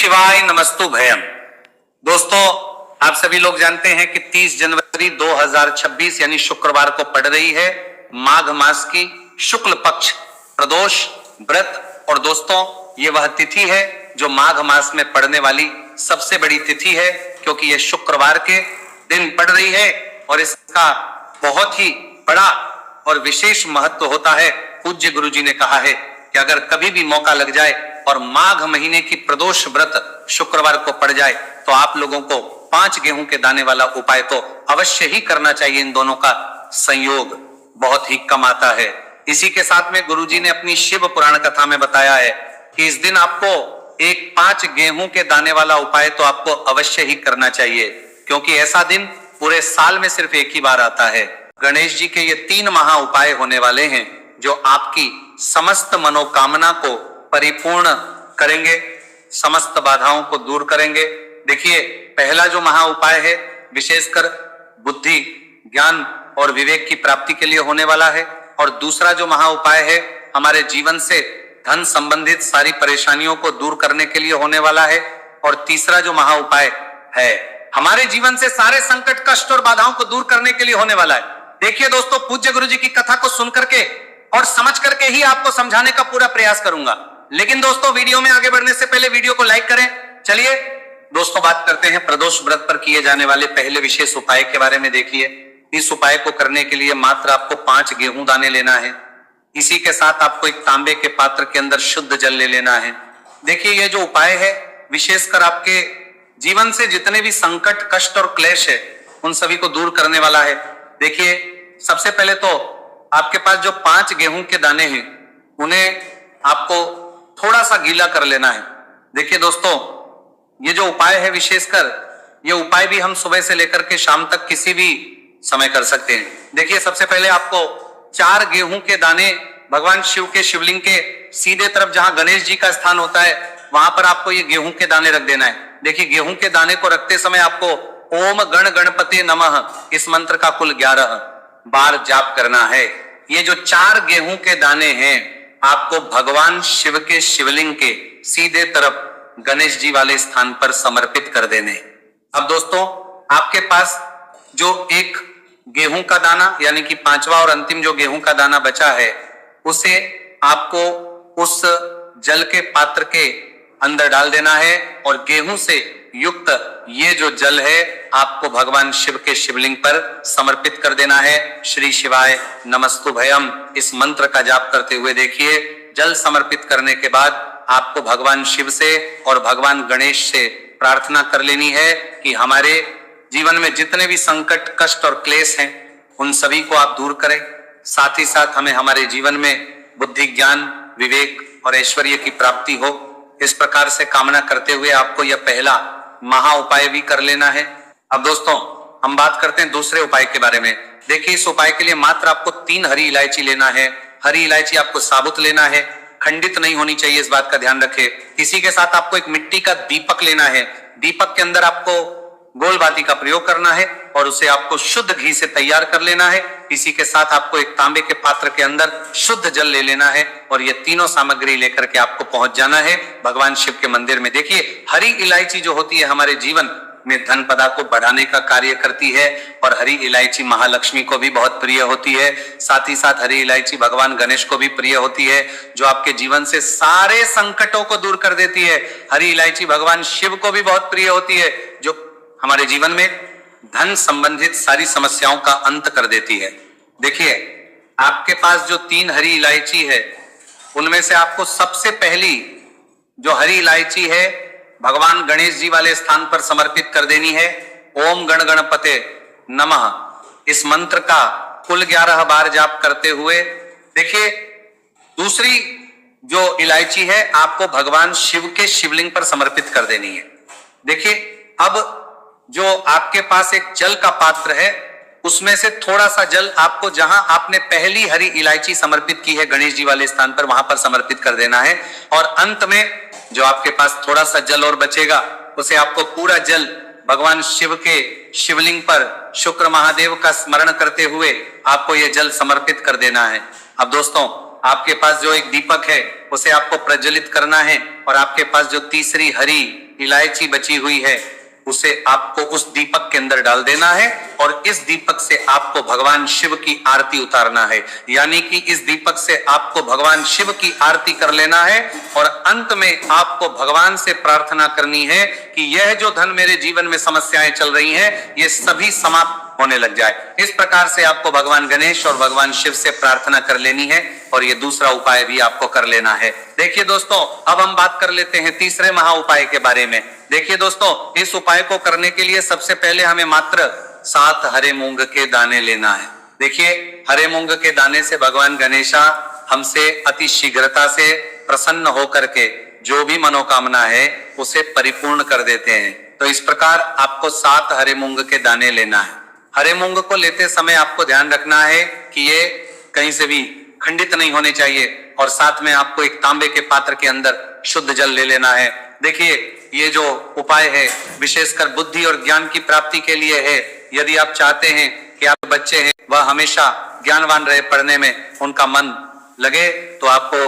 शिवाय नमस्तु भयम। दोस्तों, आप सभी लोग जानते हैं कि 30 जनवरी 2026 यानी शुक्रवार को पड़ रही है माघ मास की शुक्ल पक्ष प्रदोष व्रत। और दोस्तों, ये वह तिथि है जो माघ मास में पड़ने वाली सबसे बड़ी तिथि है, क्योंकि ये शुक्रवार के दिन पड़ रही है और इसका बहुत ही बड़ा और विशेष महत्व होता है। पूज्य गुरु जी ने कहा है कि अगर कभी भी मौका लग जाए और माघ महीने की प्रदोष व्रत शुक्रवार को पड़ जाए तो आप लोगों को 5 गेहूं के दाने वाला उपाय तो अवश्य ही करना चाहिए। इन दोनों का संयोग बहुत ही कम आता है। इसी के साथ में गुरुजी ने अपनी शिव पुराण कथा में बताया है कि इस दिन आपको एक 5 गेहूं के दाने वाला उपाय तो आपको अवश्य ही करना चाहिए, क्योंकि ऐसा दिन पूरे साल में सिर्फ एक ही बार आता है। गणेश जी के ये 3 महा उपाय होने वाले हैं जो आपकी समस्त मनोकामना को परिपूर्ण करेंगे, समस्त बाधाओं को दूर करेंगे। देखिए, पहला जो महा उपाय है विशेषकर बुद्धि, ज्ञान और विवेक की प्राप्ति के लिए होने वाला है, और दूसरा जो महा उपाय है हमारे जीवन से धन संबंधित सारी परेशानियों को दूर करने के लिए होने वाला है, और तीसरा जो महा उपाय है हमारे जीवन से सारे संकट, कष्ट और बाधाओं को दूर करने के लिए होने वाला है। देखिए दोस्तों, पूज्य गुरु जी की कथा को सुन करके और समझ करके ही आपको समझाने का पूरा प्रयास करूंगा। लेकिन दोस्तों, वीडियो में आगे बढ़ने से पहले वीडियो को लाइक करें। चलिए दोस्तों, बात करते हैं प्रदोष व्रत पर किए जाने वाले पहले विशेष उपाय के बारे में। देखिए, इस उपाय को करने के लिए मात्र आपको 5 गेहूं दाने लेना है। इसी के साथ आपको एक तांबे के पात्र के अंदर शुद्ध जल ले लेना है। देखिए, यह जो उपाय है विशेषकर आपके जीवन से जितने भी संकट, कष्ट और क्लेश है उन सभी को दूर करने वाला है। देखिए, सबसे पहले तो आपके पास जो 5 गेहूं के दाने हैं उन्हें आपको थोड़ा सा गीला कर लेना है। देखिए दोस्तों, ये जो उपाय है विशेषकर ये उपाय भी हम सुबह से लेकर के शाम तक किसी भी समय कर सकते हैं। देखिए, सबसे पहले आपको 4 गेहूं के दाने भगवान शिव के शिवलिंग के सीधे तरफ जहां गणेश जी का स्थान होता है वहां पर आपको ये गेहूं के दाने रख देना है। देखिए, गेहूं के दाने को रखते समय आपको ओम गण गणपति नमः इस मंत्र का कुल 11 बार जाप करना है। ये जो 4 गेहूं के दाने हैं आपको भगवान शिव के शिवलिंग के सीधे तरफ गणेश जी वाले स्थान पर समर्पित कर देने। अब दोस्तों, आपके पास जो एक गेहूं का दाना यानी कि 5वां और अंतिम जो गेहूं का दाना बचा है उसे आपको उस जल के पात्र के अंदर डाल देना है, और गेहूं से युक्त ये जो जल है आपको भगवान शिव के शिवलिंग पर समर्पित कर देना है। श्री शिवाय नमस्तु भयम इस मंत्र का जाप करते हुए देखिए, जल समर्पित करने के बाद आपको भगवान शिव से और भगवान गणेश से प्रार्थना कर लेनी है कि हमारे जीवन में जितने भी संकट, कष्ट और क्लेश हैं उन सभी को आप दूर करें। साथ ही साथ हमें हमारे जीवन में बुद्धि, ज्ञान, विवेक और ऐश्वर्य की प्राप्ति हो। इस प्रकार से कामना करते हुए आपको यह पहला महा उपाय भी कर लेना है। अब दोस्तों, हम बात करते हैं दूसरे उपाय के बारे में। देखिए, इस उपाय के लिए मात्र आपको 3 हरी इलायची लेना है। हरी इलायची आपको साबुत लेना है, खंडित नहीं होनी चाहिए, इस बात का ध्यान रखें। इसी के साथ आपको एक मिट्टी का दीपक लेना है। दीपक के अंदर आपको गोल बाती का प्रयोग करना है और उसे आपको शुद्ध घी से तैयार कर लेना है। इसी के साथ आपको एक तांबे के पात्र के अंदर शुद्ध जल ले लेना है और ये तीनों सामग्री लेकर के आपको पहुंच जाना है भगवान शिव के मंदिर में। देखिए, हरी इलायची जो होती है हमारे जीवन में धन पदा को बढ़ाने का कार्य करती है, और हरी इलायची महालक्ष्मी को भी बहुत प्रिय होती है। साथ ही साथ हरी इलायची भगवान गणेश को भी प्रिय होती है, जो आपके जीवन से सारे संकटों को दूर कर देती है। हरी इलायची भगवान शिव को भी बहुत प्रिय होती है, जो हमारे जीवन में धन संबंधित सारी समस्याओं का अंत कर देती है। देखिए, आपके पास जो 3 हरी इलायची है उनमें से आपको सबसे पहली जो हरी इलायची है भगवान गणेश जी वाले स्थान पर समर्पित कर देनी है। ओम गण गणपते नमः इस मंत्र का कुल 11 बार जाप करते हुए देखिए, दूसरी जो इलायची है आपको भगवान शिव के शिवलिंग पर समर्पित कर देनी है। देखिए, अब जो आपके पास एक जल का पात्र है उसमें से थोड़ा सा जल आपको जहां आपने पहली हरी इलायची समर्पित की है गणेश जी वाले स्थान पर वहां पर समर्पित कर देना है, और अंत में जो आपके पास थोड़ा सा जल और बचेगा उसे आपको पूरा जल भगवान शिव के शिवलिंग पर शुक्र महादेव का स्मरण करते हुए आपको यह जल समर्पित कर देना है। अब दोस्तों, आपके पास जो एक दीपक है उसे आपको प्रज्वलित करना है और आपके पास जो तीसरी हरी इलायची बची हुई है उसे आपको उस दीपक के अंदर डाल देना है और इस दीपक से आपको भगवान शिव की आरती उतारना है। यानी कि इस दीपक से आपको भगवान शिव की आरती कर लेना है और अंत में आपको भगवान से प्रार्थना करनी है कि यह जो धन मेरे जीवन में समस्याएं चल रही हैं ये सभी समाप्त होने लग जाए। इस प्रकार से आपको भगवान गणेश और भगवान शिव से प्रार्थना कर लेनी है और ये दूसरा उपाय भी आपको कर लेना है। देखिए दोस्तों, अब हम बात कर लेते हैं तीसरे महा उपाय के बारे में। देखिए दोस्तों, इस उपाय को करने के लिए सबसे पहले हमें मात्र 7 हरे मूंग के दाने लेना है। देखिए, हरे मूंग के दाने से भगवान गणेशा हमसे अति शीघ्रता से प्रसन्न होकर के जो भी मनोकामना है उसे परिपूर्ण कर देते हैं। तो इस प्रकार आपको 7 हरे मूंग के दाने लेना है। हरे मूंग को लेते समय आपको ध्यान रखना है कि ये कहीं से भी खंडित नहीं होने चाहिए और साथ में आपको एक तांबे के पात्र के अंदर शुद्ध जल ले लेना है। देखिए, ये जो उपाय है विशेषकर बुद्धि और ज्ञान की प्राप्ति के लिए है। यदि आप चाहते हैं कि आप बच्चे हैं वह हमेशा ज्ञानवान रहे, पढ़ने में उनका मन लगे, तो आपको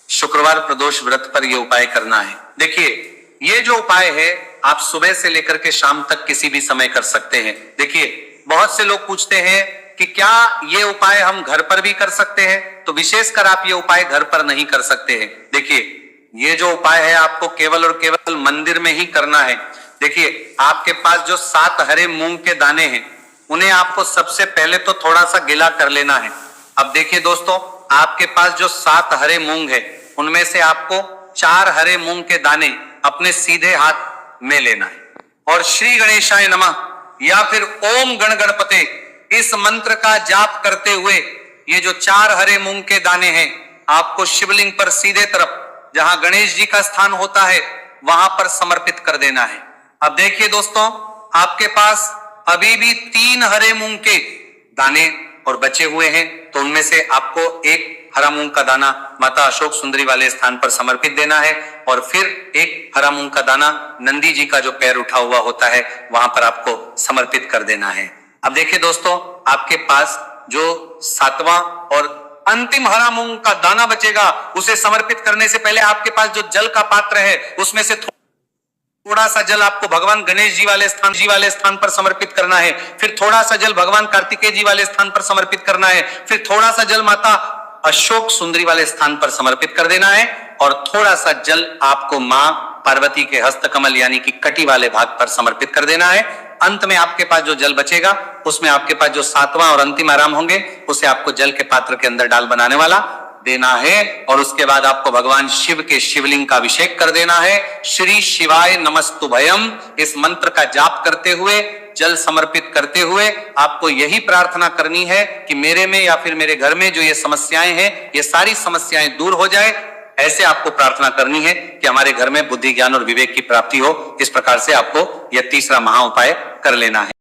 शुक्रवार प्रदोष व्रत पर यह उपाय करना है। देखिए, ये जो उपाय है आप सुबह से लेकर के शाम तक किसी भी समय कर सकते हैं। देखिए, बहुत से लोग पूछते हैं कि क्या ये उपाय हम घर पर भी कर सकते हैं? तो विशेषकर आप ये उपाय घर पर नहीं कर सकते हैं। देखिए, ये जो उपाय है आपको केवल और केवल मंदिर में ही करना है। देखिए, आपके पास जो 7 हरे मूंग के दाने हैं उन्हें आपको सबसे पहले तो थोड़ा सा गीला कर लेना है। अब देखिए दोस्तों, आपके पास जो 7 हरे मूंग है उनमें से आपको 4 हरे मूंग के दाने अपने सीधे हाथ में लेना है और श्री गणेशाय नमः या फिर ओम गण गणपते इस मंत्र का जाप करते हुए ये जो 4 हरे मूंग के दाने हैं आपको शिवलिंग पर सीधे तरफ जहां गणेश जी का स्थान होता है वहां पर समर्पित कर देना है। अब देखिए दोस्तों, आपके पास अभी भी 3 हरे मूंग के दाने और बचे हुए हैं, तो उनमें से आपको एक हरा मूंग का दाना माता अशोक सुंदरी वाले स्थान पर समर्पित देना है और फिर एक हरा मूंग का दाना नंदी जी का जो पैर उठा हुआ होता है वहां पर आपको समर्पित कर देना है। अब देखिए दोस्तों, आपके पास जो 7वां और अंतिम हरा मूंग का दाना बचेगा उसे समर्पित करने से पहले आपके पास जो जल का पात्र है उसमें से थोड़ा सा जल आपको भगवान गणेश जी वाले स्थान पर समर्पित करना है। फिर थोड़ा सा जल भगवान कार्तिकेय जी वाले स्थान पर समर्पित करना है। फिर थोड़ा सा जल माता अशोक सुंदरी वाले स्थान पर समर्पित कर देना है और थोड़ा सा जल आपको मां पार्वती के हस्तकमल यानी कि कटी वाले भाग पर समर्पित कर देना है। अंत में आपके पास जो जल बचेगा उसमें आपके पास जो 7वां और अंतिम आराम होंगे उसे आपको जल के पात्र के अंदर डाल बनाने वाला देना है और उसके बाद आपको भगवान शिव के शिवलिंग का अभिषेक कर देना है। श्री शिवाय नमस्तुभयम इस मंत्र का जाप करते हुए जल समर्पित करते हुए आपको यही प्रार्थना करनी है कि मेरे में या फिर मेरे घर में जो ये समस्याएं हैं ये सारी समस्याएं दूर हो जाए। ऐसे आपको प्रार्थना करनी है कि हमारे घर में बुद्धि ज्ञान और विवेक की प्राप्ति हो। इस प्रकार से आपको यह तीसरा महा उपाय कर लेना है।